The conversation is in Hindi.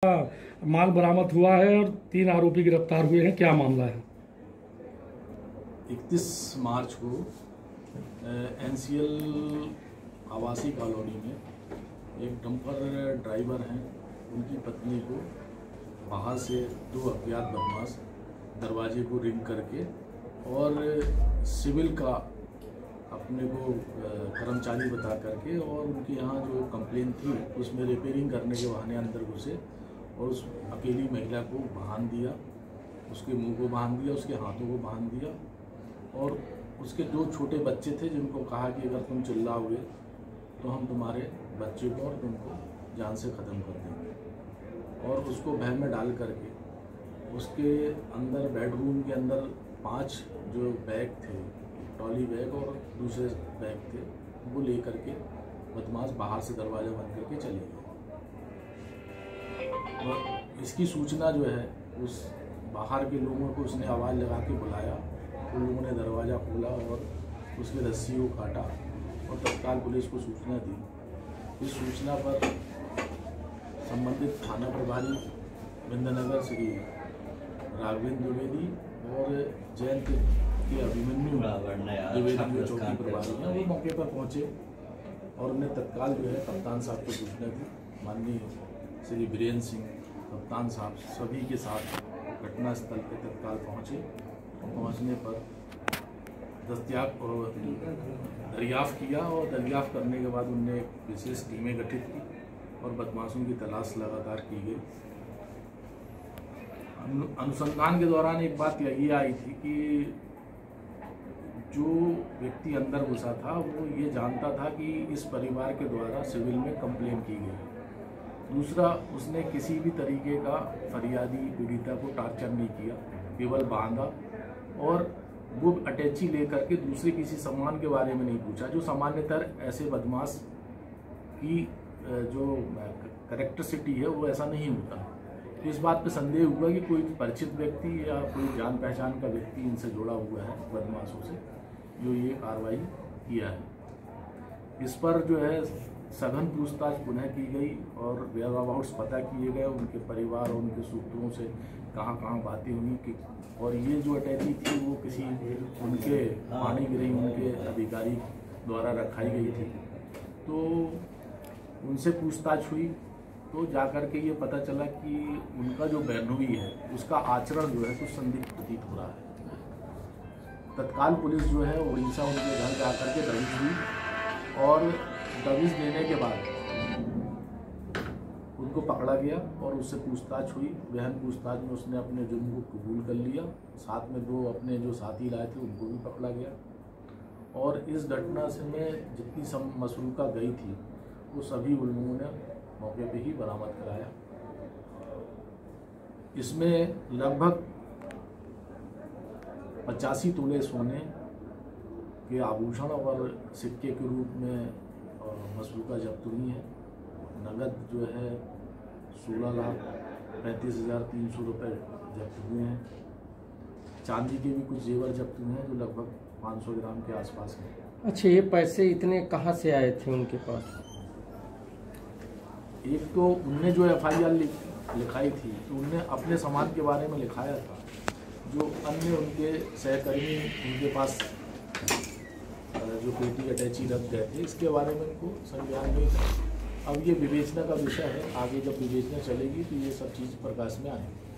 माल बरामद हुआ है और 3 आरोपी गिरफ्तार हुए हैं। क्या मामला है? 31 मार्च को NCL आवासीय कॉलोनी में एक डंपर ड्राइवर हैं, उनकी पत्नी को बाहर से 2 अज्ञात बदमाश दरवाजे को रिंग करके और सिविल का अपने को कर्मचारी बता करके और उनके यहाँ जो कंप्लेन थी उसमें रिपेयरिंग करने के बहाने अंदर घुसे और उस अकेली महिला को बांध दिया, उसके मुंह को बांध दिया, उसके हाथों को बांध दिया और उसके 2 छोटे बच्चे थे जिनको कहा कि अगर तुम चिल्लाओगे तो हम तुम्हारे बच्चे को और तुमको जान से ख़त्म कर देंगे। और उसको भय में डाल करके उसके अंदर बेडरूम के अंदर 5 जो बैग थे, ट्रॉली बैग और दूसरे बैग थे, वो ले करके बदमाश बाहर से दरवाज़ा बंद करके चले गए। और इसकी सूचना जो है उस बाहर के लोगों को उसने आवाज़ लगा के बुलाया, उन लोगों ने दरवाज़ा खोला और उसके रस्सी को काटा और तत्काल पुलिस को सूचना दी। इस सूचना पर संबंधित थाना प्रभारी बिंदनगर श्री राघवेंद्र द्विवेदी और जयंत के अभिमन्यु द्विवेदी जो चौकी प्रभारी हैं वो मौके पर पहुंचे और उन्हें तत्काल जो है कप्तान साहब को सूचना दी। माननीय श्री वीरेंद्र सिंह कप्तान साहब सभी के साथ घटनास्थल पर तत्काल पहुंचे। पहुंचने पर दरियाफ्त किया और दरियाफ्त करने के बाद उनने एक विशेष टीमें गठित की और बदमाशों की तलाश लगातार की गई। अनुसंधान के दौरान एक बात ये आई थी कि जो व्यक्ति अंदर घुसा था वो ये जानता था कि इस परिवार के द्वारा सिविल में कंप्लेन की गई है। दूसरा, उसने किसी भी तरीके का फरियादी पीड़िता को टार्चर नहीं किया, केवल बांधा और वो अटैची लेकर के दूसरे किसी सामान के बारे में नहीं पूछा, जो सामान्यतः ऐसे बदमाश की जो कैरेक्टरिस्टिक है वो ऐसा नहीं होता। तो इस बात पे संदेह हुआ कि कोई परिचित व्यक्ति या कोई जान पहचान का व्यक्ति इनसे जुड़ा हुआ है बदमाशों से, जो ये कार्रवाई किया है। इस पर जो है सघन पूछताछ पुनः की गई और वेयरअबाउट्स पता किए गए, उनके परिवार और उनके सूत्रों से कहाँ कहाँ बातें हुई कि और ये जो अटैची थी वो किसी उनके पानी गिरी उनके अधिकारी द्वारा रखाई गई थी। तो उनसे पूछताछ हुई तो जाकर के ये पता चला कि उनका जो बहनोई है उसका आचरण जो है कुछ संदिग्ध प्रतीत हो रहा है। तत्काल पुलिस जो है उड़ीसा उनके घर जाकर के दबिश हुई और दबिश देने के बाद उनको पकड़ा गया और उससे पूछताछ हुई। गहन पूछताछ में उसने अपने जुर्म को कबूल कर लिया। साथ में 2 अपने जो साथी लाए थे उनको भी पकड़ा गया और इस घटना से में जितनी मसरूका गई थी वो सभी उन लोगों ने मौके पे ही बरामद कराया। इसमें लगभग 85 तोले सोने के आभूषण और सिक्के के रूप में मसरूका जब्त हुई है। नगद जो है 16,35,300 रुपये जब्त हुए हैं। चांदी के भी कुछ जेवर जब्त हुए हैं जो लगभग 500 ग्राम के आसपास हैं। अच्छा, ये पैसे इतने कहाँ से आए थे उनके पास? एक तो उनने जो FIR लिखाई थी तो उनने अपने सामान के बारे में लिखाया था, जो अन्य उनके सहकर्मी उनके पास जो पेटी अटैची रख गए थे इसके बारे में उनको संज्ञान नहीं था। अब ये विवेचना का विषय है, आगे जब विवेचना चलेगी तो ये सब चीज़ प्रकाश में आएंगी।